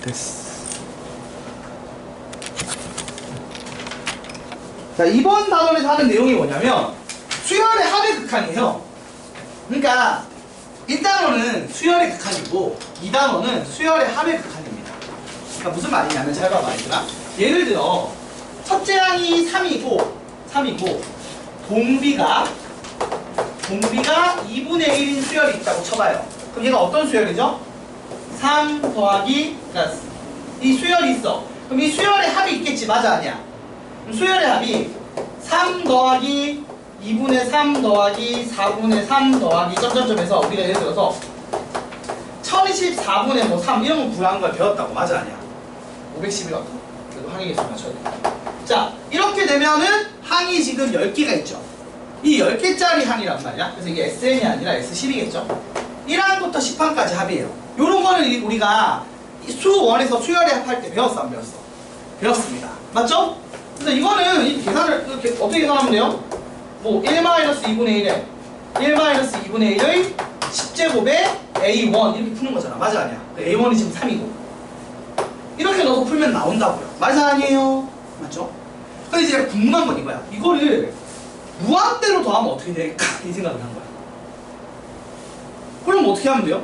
됐어. 자, 이번 단원에서 하는 내용이 뭐냐면 수열의 합의 극한이에요. 그러니까 1단원은 수열의 극한이고 2단원은 수열의 합의 극한입니다. 그러니까 무슨 말이냐면 잘 봐봐 얘들아. 예를 들어 첫째 항이 3이고 공비가 2분의 1인 수열이 있다고 쳐봐요. 그럼 얘가 어떤 수열이죠? 3 더하기 그러니까 이 수열이 있어. 그럼 이 수열의 합이 있겠지. 맞아 아니야? 그럼 수열의 합이 3 더하기 2분의 3 더하기 4분의 3 더하기 점점점에서 우리가 예를 들어서 1024분의 뭐 3 이런 거 구하는 걸 배웠다고. 맞아 아니야? 511 그래도 항의 개수 맞춰야 돼. 자, 이렇게 되면은 항이 지금 10개가 있죠. 이 10개짜리 항이란 말이야. 그래서 이게 SN이 아니라 S10이겠죠. 1항부터 10항까지 합이에요. 요런 거는 우리가 수1에서 수열의 합할 때 배웠어 안 배웠어? 배웠습니다. 맞죠? 그래서 이거는 이 계산을 이렇게 어떻게 계산하면 돼요? 뭐 1-2분의 1에 1-2분의 1의 10제곱에 A1 이렇게 푸는 거잖아. 맞아 아니야? A1이 지금 3이고 이렇게 넣어서 풀면 나온다고요. 맞아 아니에요? 맞죠? 근데 이제 궁금한 건 이거야. 이거를 무한대로 더하면 어떻게 될까? 이 생각을 한 거야. 그럼 어떻게 하면 돼요?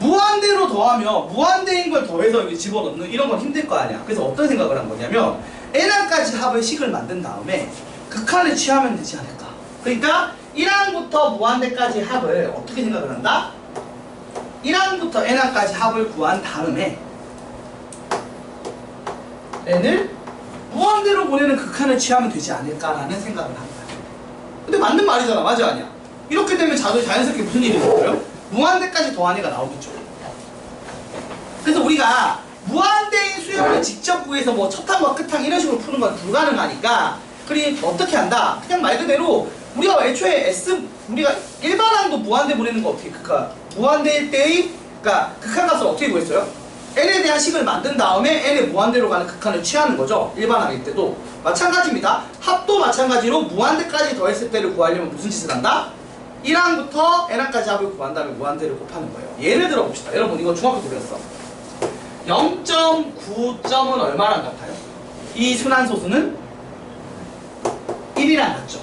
무한대로 더하면 무한대인 걸 더해서 여기 집어넣는 이런 건 힘들 거 아니야. 그래서 어떤 생각을 한 거냐면 n항까지 합의 식을 만든 다음에 극한을 취하면 되지 않을까. 그러니까 1항부터 무한대까지 합을 어떻게 생각을 한다? 1항부터 n항까지 합을 구한 다음에 n을 무한대로 보내는 극한을 취하면 되지 않을까라는 생각을 한 거야. 근데 맞는 말이잖아. 맞아 아니야? 이렇게 되면 자연스럽게 무슨 일이 생겨요? 무한대까지 더한 애가 나오겠죠. 그래서 우리가 무한대인 수열을 직접 구해서 뭐 첫항과 끝항 이런 식으로 푸는 건 불가능하니까 그러니까 어떻게 한다? 그냥 말 그대로 우리가 애초에 우리가 일반항도 무한대 보내는 거 어떻게 무한대일 때의 그러니까 극한값을 어떻게 구했어요? n에 대한 식을 만든 다음에 n의 무한대로 가는 극한을 취하는 거죠. 일반항일 때도 마찬가지입니다. 합도 마찬가지로 무한대까지 더했을 때를 구하려면 무슨 짓을 한다? 1항부터 n항까지 합을 구한 다음에 무한대를 곱하는 거예요. 예를 들어 봅시다. 여러분 이거 중학교 때 배웠어. 0.9점은 얼마랑 같아요? 이 순환소수는 1이랑 같죠.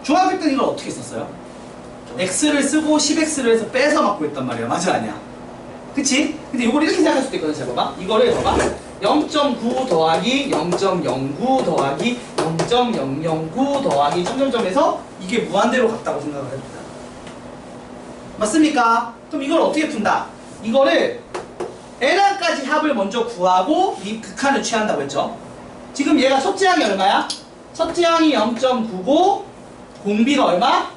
중학교 때는 이걸 어떻게 썼어요? x를 쓰고 10x를 해서 빼서 막 구했단 말이야. 맞아 아니야? 그치? 근데 이걸 이렇게 생각할 수도 있거든. 잘 봐봐. 이거를 봐봐. 0.9 더하기 0.09 더하기 0.009 더하기 점점점에서 이게 무한대로 같다고 생각을 해봅니다. 맞습니까? 그럼 이걸 어떻게 푼다? 이거를 n항까지 합을 먼저 구하고 이 극한을 취한다고 했죠. 지금 얘가 첫째 항이 얼마야? 첫째 항이 0.9고 공비가 얼마?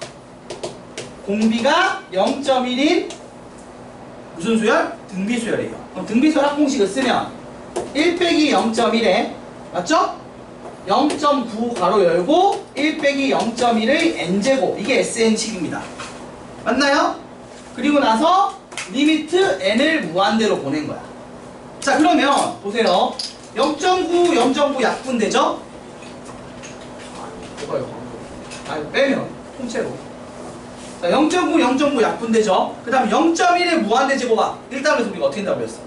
공비가 0.1인 무슨 수열? 등비수열이에요. 그럼 등비수열 합공식을 쓰면 1 빼기 0.1에 맞죠? 0.9 가로 열고 1 빼기 0.1의 n제곱 이게 SN식입니다. 맞나요? 그리고 나서 리미트 n을 무한대로 보낸 거야. 자 그러면 보세요. 0.9 0.9 약분되죠? 이거요. 이거 빼면 통째로. 자 0.9 0.9 약분되죠? 그 다음 0.1의 무한대 제곱합. 일단은 우리가 어떻게 한다고 했어?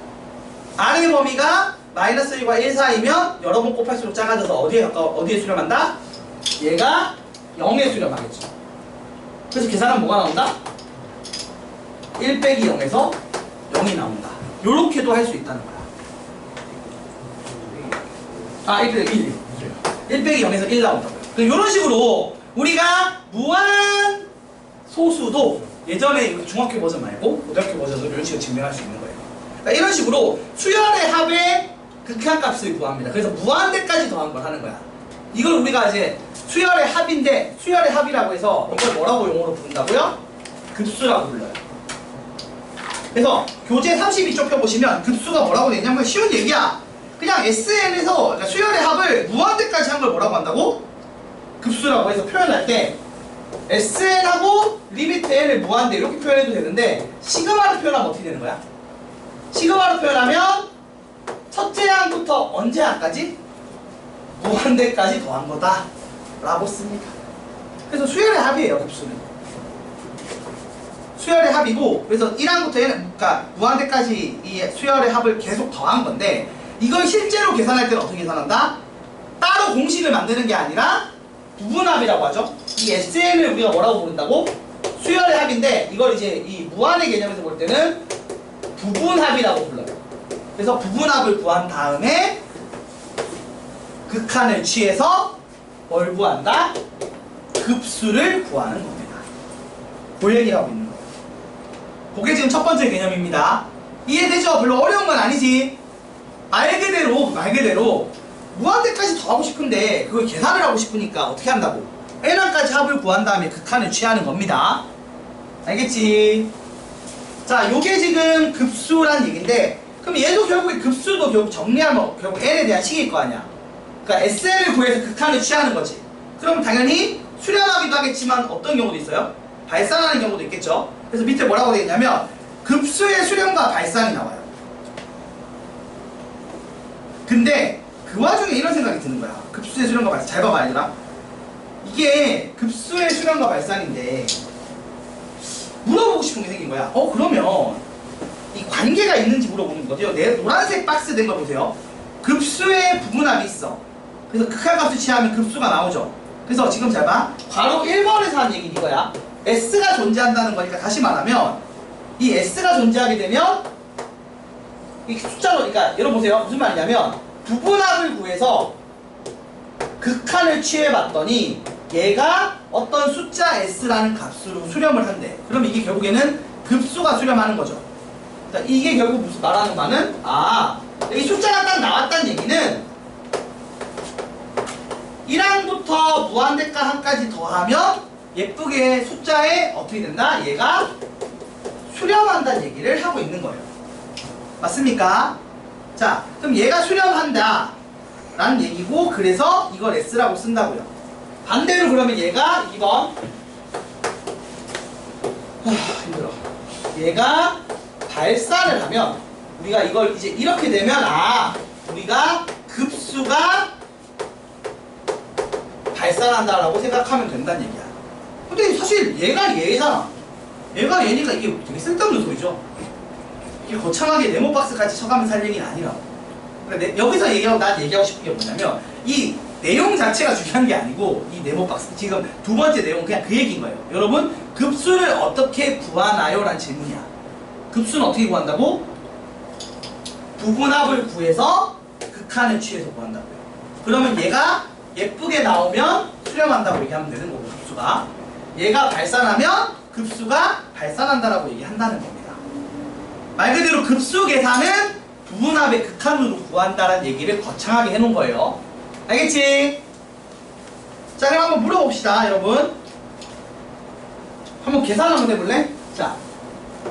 R의 범위가 마이너스 1과 1 사이면 여러 번 곱할수록 작아져서 어디에 수렴한다? 얘가 0에 수렴하겠죠. 그래서 계산하면 뭐가 나온다? 1 빼기 0에서 0이 나온다. 요렇게도 할 수 있다는 거야. 1 빼기 1 빼기 0에서 1 나온다고요. 요런 식으로 우리가 무한 소수도 예전에 중학교 버전 말고 고등학교 버전으로 이런 식으로 증명할 수 있는 거예요. 그러니까 이런 식으로 수열의 합의 극한값을 구합니다. 그래서 무한대까지 더한 걸 하는 거야. 이걸 우리가 이제 수열의 합인데 수열의 합이라고 해서 이걸 뭐라고 용어로 부른다고요? 급수라고 불러요. 그래서 교재 32쪽 펴보시면 급수가 뭐라고 되냐면 쉬운 얘기야. 그냥 SN에서 그러니까 수열의 합을 무한대까지 한 걸 뭐라고 한다고? 급수라고 해서 표현할 때 SN하고 리미트 N을 무한대 이렇게 표현해도 되는데 시그마로 표현하면 어떻게 되는 거야? 시그마로 표현하면 첫째 항부터 언제 항까지? 무한대까지 더한 거다 라고 씁니다. 그래서 수열의 합이에요. 급수는 수열의 합이고, 그래서 1항부터 그러니까 무한대까지 이 수열의 합을 계속 더한 건데, 이걸 실제로 계산할 때는 어떻게 계산한다? 따로 공식을 만드는 게 아니라 부분합이라고 하죠. 이 SN을 우리가 뭐라고 부른다고? 수열의 합인데, 이걸 이제 이 무한의 개념에서 볼 때는 부분합이라고 불러요. 그래서 부분합을 구한 다음에 극한을 취해서 뭘 구한다? 급수를 구하는 겁니다. 그 얘기를 하고 있는 거예요. 그게 지금 첫 번째 개념입니다. 이해되죠? 별로 어려운 건 아니지. 말 그대로 무한대까지 더 하고 싶은데 그걸 계산을 하고 싶으니까 어떻게 한다고? n항까지 합을 구한 다음에 극한을 취하는 겁니다. 알겠지? 자, 요게 지금 급수란 얘기인데, 그럼 얘도 결국에 급수도 결국 정리하면 결국 n에 대한 식일 거 아니야. 그러니까 SN을 구해서 극한을 취하는 거지. 그럼 당연히 수렴하기도 하겠지만 어떤 경우도 있어요? 발산하는 경우도 있겠죠. 그래서 밑에 뭐라고 되어 있냐면 급수의 수렴과 발산이 나와요. 근데 그 와중에 이런 생각이 드는 거야. 급수의 수렴과 발산. 잘 봐봐 얘들아. 이게 급수의 수렴과 발산인데 물어보고 싶은 게 생긴 거야. 그러면 이 관계가 있는지 물어보는 거죠. 내 노란색 박스 된 거 보세요. 급수의 부분합이 있어. 그래서 극한값을 취하면 급수가 나오죠. 그래서 지금 잘 봐. 괄호 1번에서 한 얘기는 이거야. S가 존재한다는 거니까 다시 말하면 이 S가 존재하게 되면 이 숫자로, 그러니까 여러분 보세요. 무슨 말이냐면 부분합을 구해서 극한을 취해봤더니 얘가 어떤 숫자 S라는 값으로 수렴을 한대. 그럼 이게 결국에는 급수가 수렴하는 거죠. 그러니까 이게 결국 무슨 말하는 바는, 이 숫자가 딱 나왔다는 얘기는 1항부터 무한대가 항까지 더하면 예쁘게 숫자에 어떻게 된다? 얘가 수렴한다는 얘기를 하고 있는 거예요. 맞습니까? 자, 그럼 얘가 수렴한다 라는 얘기고, 그래서 이걸 S라고 쓴다고요. 반대로 그러면 얘가 2번 힘들어. 얘가 발산을 하면 우리가 이걸 이제 이렇게 되면 우리가 급수가 발산한다라고 생각하면 된다는 얘기야. 근데 사실 얘가 얘잖아. 얘가 얘니까 이게 되게 쓸데없는 소리죠. 이게 거창하게 네모박스까지 쳐가면서 할 얘기는 아니라고. 그러니까 여기서 난 얘기하고 싶은 게 뭐냐면 이 내용 자체가 중요한 게 아니고 이 네모박스 지금 두 번째 내용 그냥 그 얘기인 거예요. 여러분 급수를 어떻게 구하나요? 라는 질문이야. 급수는 어떻게 구한다고? 부분합을 구해서 극한을 취해서 구한다고요. 그러면 얘가 예쁘게 나오면 수렴한다고 얘기하면 되는 거고, 급수가 얘가 발산하면 급수가 발산한다라고 얘기한다는 겁니다. 말 그대로 급수 계산은 부분합의 극한으로 구한다는 얘기를 거창하게 해놓은 거예요. 알겠지? 자, 그럼 한번 물어봅시다, 여러분. 한번 계산 한번 해볼래? 자,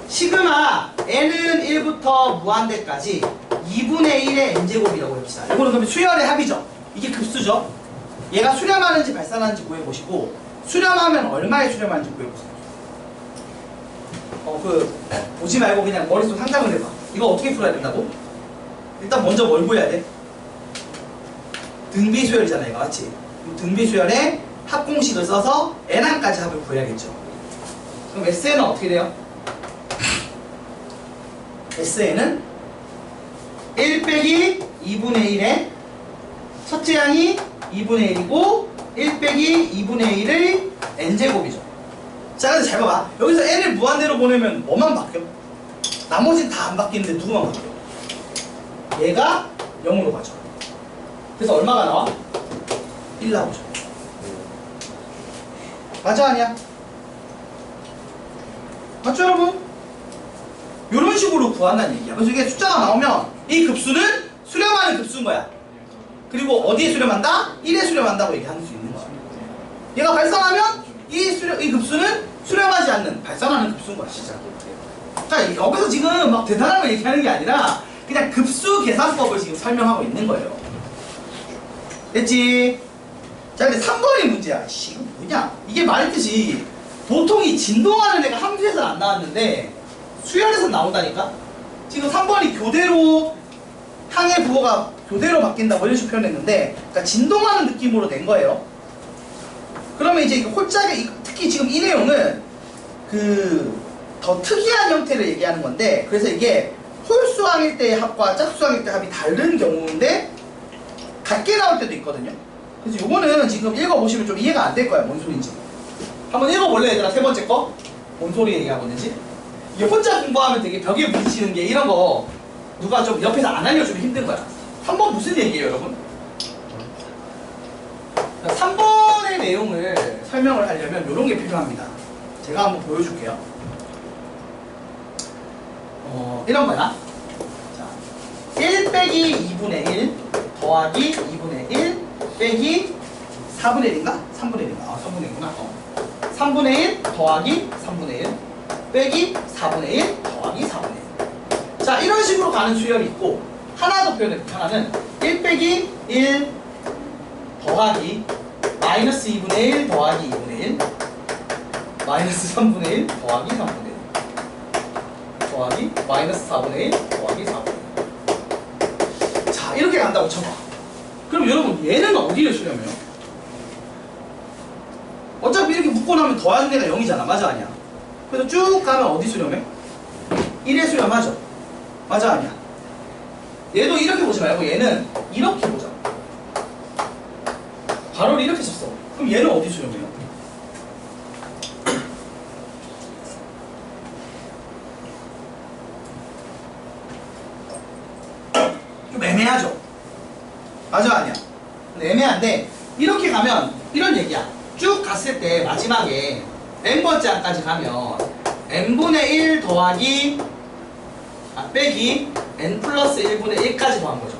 시그마 n은 1부터 무한대까지 2분의 1의 n제곱이라고 해봅시다. 이거는 그러면 수열의 합이죠. 이게 급수죠. 얘가 수렴하는지 발산하는지 구해보시고, 수렴하면 얼마에 수렴하는지 구해보세요. 보지 말고 그냥 머릿속 상상을 해봐. 이거 어떻게 풀어야 된다고? 일단 먼저 뭘 구해야 돼? 등비수열이잖아, 얘가. 맞지? 등비수열에 합공식을 써서 n항까지 합을 구해야겠죠. 그럼 SN은 어떻게 돼요? SN은 1 빼기 2분의 1에 첫째 항이 2분의 1이고 1 빼기 2분의 1의 n제곱이죠. 자, 그래서 잘 봐봐. 여기서 n을 무한대로 보내면 뭐만 바뀌어? 나머지는 다 안 바뀌는데 누구만 바뀌어? 얘가 0으로 가죠. 그래서 얼마가 나와? 1 나오죠. 맞아, 아니야? 맞죠, 여러분? 이런 식으로 구한다는 얘기야. 그래서 이게 숫자가 나오면 이 급수는 수렴하는 급수인 거야. 그리고 어디에 수렴한다? 1에 수렴한다고 얘기할 수 있는 거야. 얘가 발산하면 이 급수는 수렴하지 않는 발산하는 급수인 거야, 진짜. 자, 여기서 지금 막 대단한 걸 얘기하는 게 아니라 그냥 급수 계산법을 지금 설명하고 있는 거예요. 됐지? 자, 근데 3번이 문제야. 이거 뭐냐? 이게 말했듯이 보통 이 진동하는 애가 함수에서는 안 나왔는데 수열에서 나온다니까? 지금 3번이 교대로 항의 부호가 교대로 바뀐다 뭐 이런 식으로 표현했는데, 그러니까 진동하는 느낌으로 낸 거예요. 그러면 이제 이거 홀짝에 특히 지금 이 내용은 그 더 특이한 형태를 얘기하는 건데, 그래서 이게 홀수항일 때의 합과 짝수항일 때 합이 다른 경우인데 같게 나올 때도 있거든요. 그래서 요거는 지금 읽어보시면 좀 이해가 안 될 거야. 뭔 소리인지. 한번 읽어볼래 얘들아? 세 번째 거? 뭔 소리 얘기하고 있는지? 이게 혼자 공부하면 되게 벽에 부딪히는 게 이런 거 누가 좀 옆에서 안 알려주면 힘든 거야. 3번 무슨 얘기예요 여러분? 3번의 내용을 설명을 하려면 이런 게 필요합니다. 제가 한번 보여줄게요. 이런 거야. 자, 1 빼기 2분의 1 더하기 2분의 1 빼기 4분의 1인가? 3분의 1인가? 아, 3분의 1이구나. 3분의 1 더하기 3분의 1 빼기 4분의 1 더하기 4분의 1. 자, 이런 식으로 가는 수열이 있고, 하나 더 표현해볼게요. 하나는 1 빼기 1 더하기 마이너스 2분의 1 더하기 2분의 1 마이너스 3분의 1 더하기 3분의 1 더하기 마이너스 4분의 1 더하기 4분의 1. 자, 이렇게 간다고 쳐봐. 그럼 여러분 얘는 어디를 수렴해요? 어차피 이렇게 묶고 나면 더하는 애가 0이잖아. 맞아 아니야? 그래서 쭉 가면 어디 수렴해? 1에 수렴하죠. 맞아 아니야? 얘도 이렇게 보지 말고 얘는 이렇게 보자. 바로를 이렇게 쳤어. 그럼 얘는 어디 수렴해요? 좀 애매하죠? 맞아 아니야? 애매한데 이렇게 가면 이런 얘기야. 쭉 갔을 때 마지막에 n번째 항까지 가면 n분의 1 더하기 빼기 n 플러스 1분의 1까지 더한 거죠.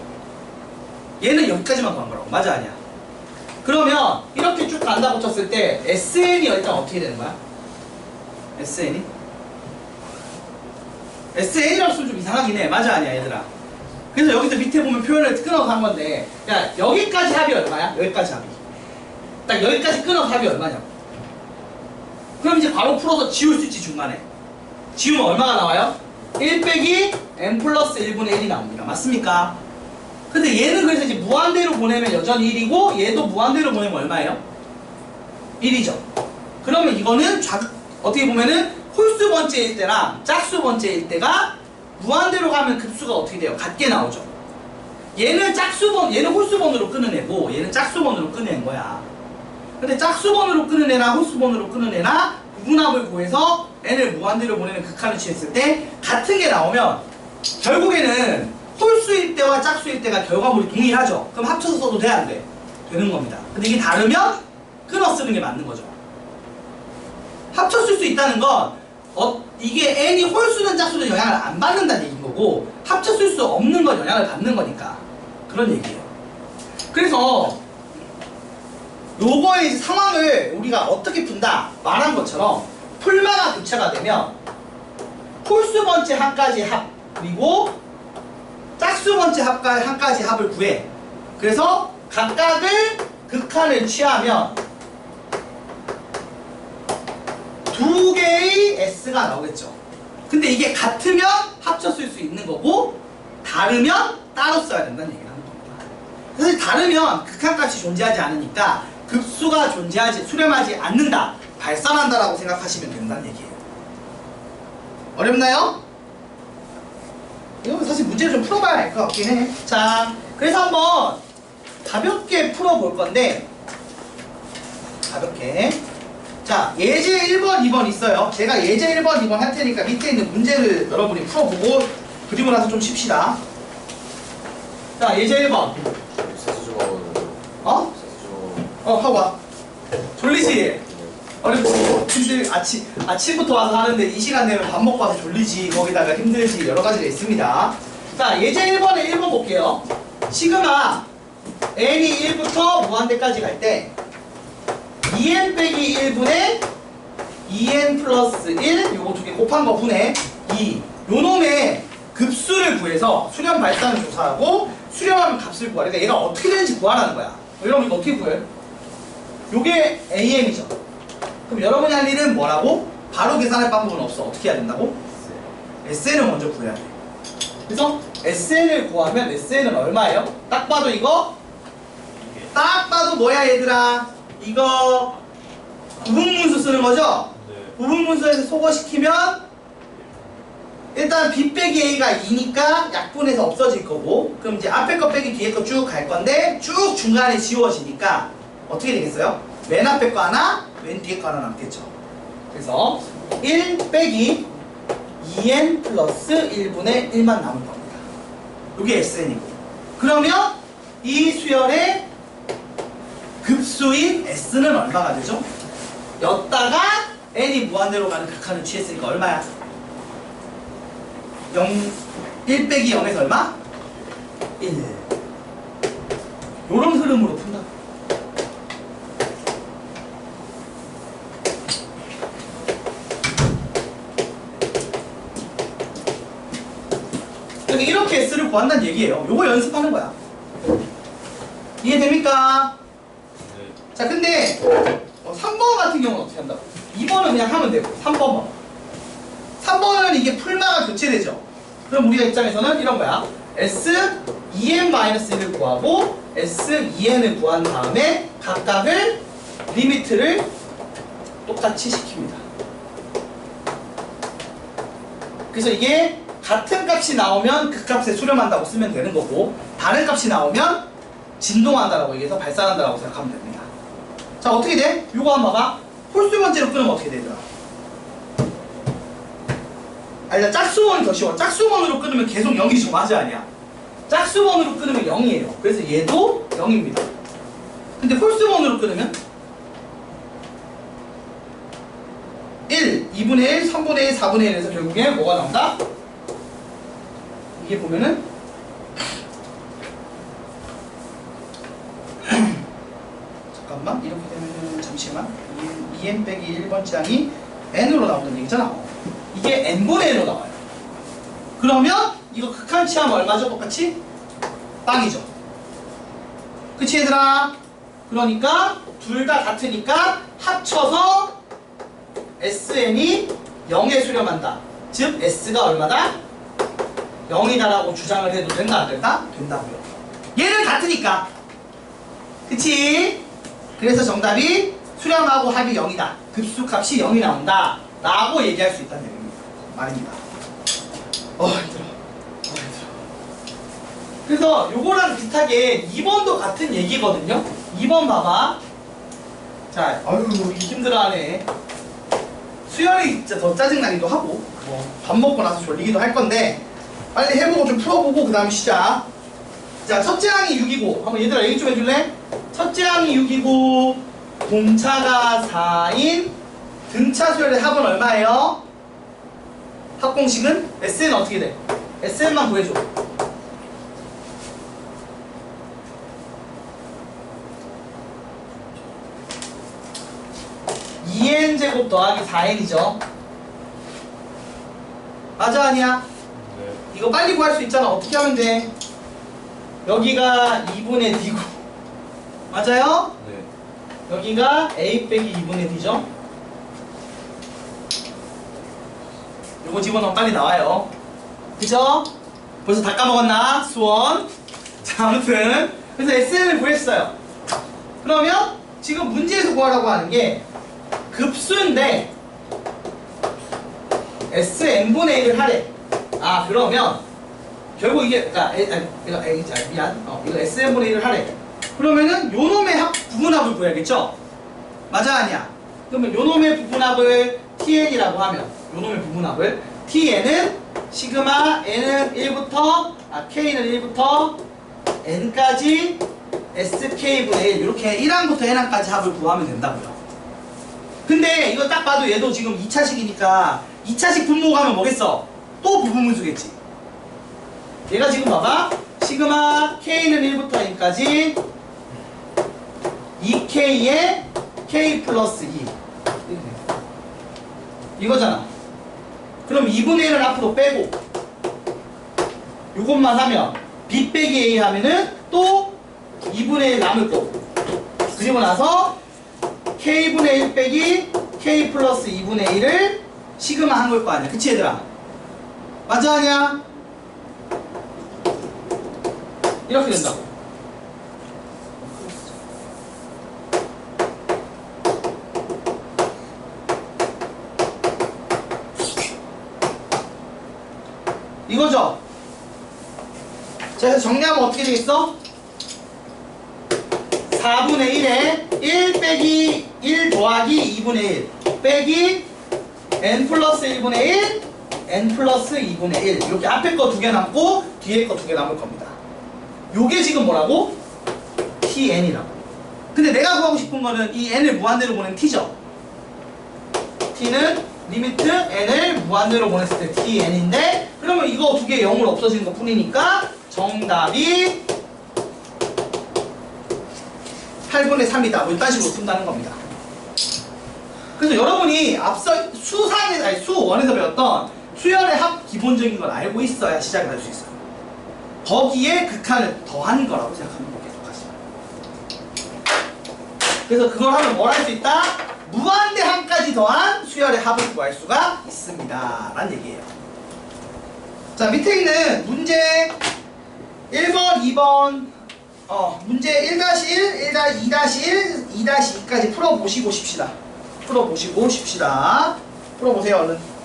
얘는 여기까지만 더한 거라고. 맞아 아니야? 그러면 이렇게 쭉 간다고 쳤을 때 SN이 일단 어떻게 되는 거야? SN이? SN이라고 쓰면 좀 이상하긴 해. 맞아 아니야 얘들아? 그래서 여기서 밑에 보면 표현을 끊어서 한 건데, 야 여기까지 합이 얼마야? 여기까지 합이 딱 여기까지 끊어서 합이 얼마냐고. 그럼 이제 바로 풀어서 지울 수 있지. 중간에 지우면 얼마가 나와요? 1 빼기 n 플러스 1분의 1이 나옵니다. 맞습니까? 근데 얘는 그래서 이제 무한대로 보내면 여전히 1이고 얘도 무한대로 보내면 얼마예요? 1이죠. 그러면 이거는 어떻게 보면은 홀수 번째일 때랑 짝수 번째일 때가 무한대로 가면 급수가 어떻게 돼요? 같게 나오죠. 얘는 얘는 홀수번으로 끊은 애고 얘는 짝수번으로 끊은 거야. 근데 짝수번으로 끊은 애나 홀수번으로 끊은 애나 무분합을 구해서 n을 무한대로 보내는 극한을 취했을 때 같은 게 나오면 결국에는 홀수일 때와 짝수일 때가 결과물이 동일하죠. 그럼 합쳐서 써도 돼? 안 돼? 되는 겁니다. 근데 이게 다르면 끊어 쓰는 게 맞는 거죠. 합쳐 쓸 수 있다는 건 이게 n이 홀수든 짝수든 영향을 안 받는다는 얘기인 거고, 합쳐 쓸 수 없는 건 영향을 받는 거니까 그런 얘기예요. 그래서 요거의 상황을 우리가 어떻게 푼다 말한 것처럼 풀마가 교차가 되면 홀수 번째 한까지 합 그리고 짝수 번째 한까지 합을 구해. 그래서 각각을 극한을 취하면 두 개의 S가 나오겠죠. 근데 이게 같으면 합쳐 쓸 수 있는 거고 다르면 따로 써야 된다는 얘기를 하는 겁니다. 사실 다르면 극한값이 존재하지 않으니까 급수가 수렴하지 않는다, 발산한다라고 생각하시면 된다는 얘기예요. 어렵나요? 이건 사실 문제를 좀 풀어봐야 할 것 같긴 해. 자, 그래서 한번 가볍게 풀어볼 건데, 가볍게. 자, 예제 1번, 2번 있어요. 제가 예제 1번, 2번 할 테니까 밑에 있는 문제를 여러분이 풀어보고 그리고 나서 좀 쉽시다. 자, 예제 1번. 하고 와. 졸리지? 어렵지? 아침부터 와서 하는데 이 시간 되면 밥 먹고 와서 졸리지. 거기다가 힘들지. 여러 가지가 있습니다. 자, 예제 1번에 1번 볼게요. 시그마 n이 1부터 무한대까지 갈 때 2n 빼기 1분의 2n 플러스 1 요거 두 개 곱한 거 분의 2 요 놈의 급수를 구해서 수렴 발산을 조사하고 수렴하면 값을 구하래. 그러니까 얘가 어떻게 되는지 구하라는 거야. 여러분 이거 어떻게 구해요? 요게 am이죠. 그럼 여러분이 할 일은 뭐라고? 바로 계산할 방법은 없어. 어떻게 해야 된다고? SN을 먼저 구해야 돼. 그래서 SN을 구하면 SN은 얼마예요? 딱 봐도 이거? 딱 봐도 뭐야 얘들아? 이거 부분문수 쓰는 거죠? 네. 부분문수에서 소거시키면 일단 B 빼기 A가 2니까 약분해서 없어질 거고, 그럼 이제 앞에 거 빼기 뒤에 거 쭉 갈 건데 쭉 중간에 지워지니까 어떻게 되겠어요? 맨 앞에 거 하나, 맨 뒤에 거 하나 남겠죠. 그래서 1 빼기 2n 플러스 1분의 1만 남을 겁니다. 이게 SN이고, 그러면 이 수열의 급수인 S는 얼마가 되죠? 였다가 n이 무한대로 가는 극한을 취했으니까 얼마야? 1 빼기 0에서 얼마? 1. 요런 흐름으로 푼다. 이렇게 S를 구한다는 얘기예요. 요거 연습하는 거야. 이해됩니까? 네. 자, 근데 3번 같은 경우는 어떻게 한다고? 2번은 그냥 하면 되고 3번만. 3번은 이게 풀마가 교체되죠. 그럼 우리가 입장에서는 이런 거야. S2n-1을 구하고 S2n을 구한 다음에 각각을 리미트를 똑같이 시킵니다. 그래서 이게 같은 값이 나오면 그 값에 수렴한다고 쓰면 되는 거고, 다른 값이 나오면 진동한다라고 얘기해서 발산한다라고 생각하면 됩니다. 자, 어떻게 돼? 요거 한번 봐봐. 홀수 번째로 끊으면 어떻게 되더라? 아니, 짝수번이 더 쉬워. 짝수번으로 끊으면 계속 0이죠. 맞아, 아니야? 짝수번으로 끊으면 0이에요. 그래서 얘도 0입니다. 근데 홀수번으로 끊으면 1, 2분의 1, 3분의 1, 4분의 1에서 결국에 뭐가 나온다? 이게 보면은 잠깐만, 이렇게 되면은 잠시만, 2n 빼기 1번째 항이 n으로 나온다는 얘기잖아. 이게 n분의 1로 나와요. 그러면 이거 극한치하면 얼마죠? 똑같이? 빵이죠. 그치 얘들아? 그러니까 둘 다 같으니까 합쳐서 SN이 0에 수렴한다. 즉 S가 얼마다? 0이다라고 주장을 해도 된다, 안 된다? 된다고요. 얘는 같으니까. 그치? 그래서 정답이 수렴하고 합이 0이다. 급수값이 0이 나온다 라고 얘기할 수 있다는 얘기입니다. 말입니다. 힘들어. 그래서 요거랑 비슷하게 2번도 같은 얘기거든요. 2번 봐봐. 자, 힘들어하네. 수열이 진짜 더 짜증나기도 하고, 밥 먹고 나서 졸리기도 할 건데, 빨리 해보고 좀 풀어보고 그 다음에 쉬자. 자, 첫째 항이 6이고, 한번 얘들아 얘기 좀 해줄래? 첫째 항이 6이고 공차가 4인 등차 수열의 합은 얼마예요? 합공식은 SN은 어떻게 돼? SN만 구해줘. (2n) 더하기 4n이죠. 맞아, 아니야? 네. 이거 빨리 구할 수 있잖아. 어떻게 하면 돼? 여기가 2분의 d고 맞아요? 네. 여기가 a 빼기 2분의 d죠. 요거 집어넣으면 빨리 나와요. 그죠? 벌써 다 까먹었나? 수원. 자, 아무튼 그래서 SN을 구했어요. 그러면 지금 문제에서 구하라고 하는 게 급수인데 SN분의 1을 하래. 그러면 결국 이게, 이거 SN분의 1을 하래. 그러면은 요놈의 부분합을 구해야겠죠? 맞아, 아니야? 그러면 요놈의 부분합을 TN이라고 하면, 요놈의 부분합을 TN은 시그마 N은 1부터, K는 1부터 N까지 SK분의 1, 이렇게 1항부터 N항까지 합을 구하면 된다고요. 근데 이거 딱 봐도 얘도 지금 2차식이니까 2차식 분모하면 뭐겠어? 또 부분분수겠지. 얘가 지금 봐봐. 시그마 K는 1부터 N까지 2K에 K 플러스 2 이거잖아. 그럼 2분의 1을 앞으로 빼고 요것만 하면 B 빼기 A 하면은 또 2분의 1 남을 거고, 그리고 나서 K분의 1 빼기 K 플러스 2분의 1을 시그마 한 걸 거 아니야. 그치 얘들아? 맞아, 아니야? 이렇게 된다고. 이거죠? 자, 그래서 정리하면 어떻게 되겠어? 4분의 1에 1 빼기 1 더하기 2분의 1 빼기 n 플러스 1분의 1 n 플러스 2분의 1 이렇게 앞에 거 2개 남고 뒤에 거 2개 남을 겁니다. 요게 지금 뭐라고? tn이라고. 근데 내가 구하고 싶은 거는 이 n을 무한대로 보낸 t죠. t는 리미트 n을 무한대로 보냈을 때 tn인데 그러면 이거 2개 0을 없어지는 것 뿐이니까 정답이 8분의 3이다. 뭐 이딴 식으로 푼다는 겁니다. 그래서 여러분이 앞서 수원에서 배웠던 수열의 합 기본적인 걸 알고 있어야 시작을 할 수 있어요. 거기에 극한을 더한 거라고 생각하는 거 계속 하시면. 그래서 그걸 하면 뭘 할 수 있다? 무한대항까지 더한 수열의 합을 구할 수가 있습니다. 라는 얘기예요. 자, 밑에 있는 문제 1번, 2번 문제 1-1, 2-1, 2-2까지 풀어보시고 싶시다. 풀어보세요 얼른.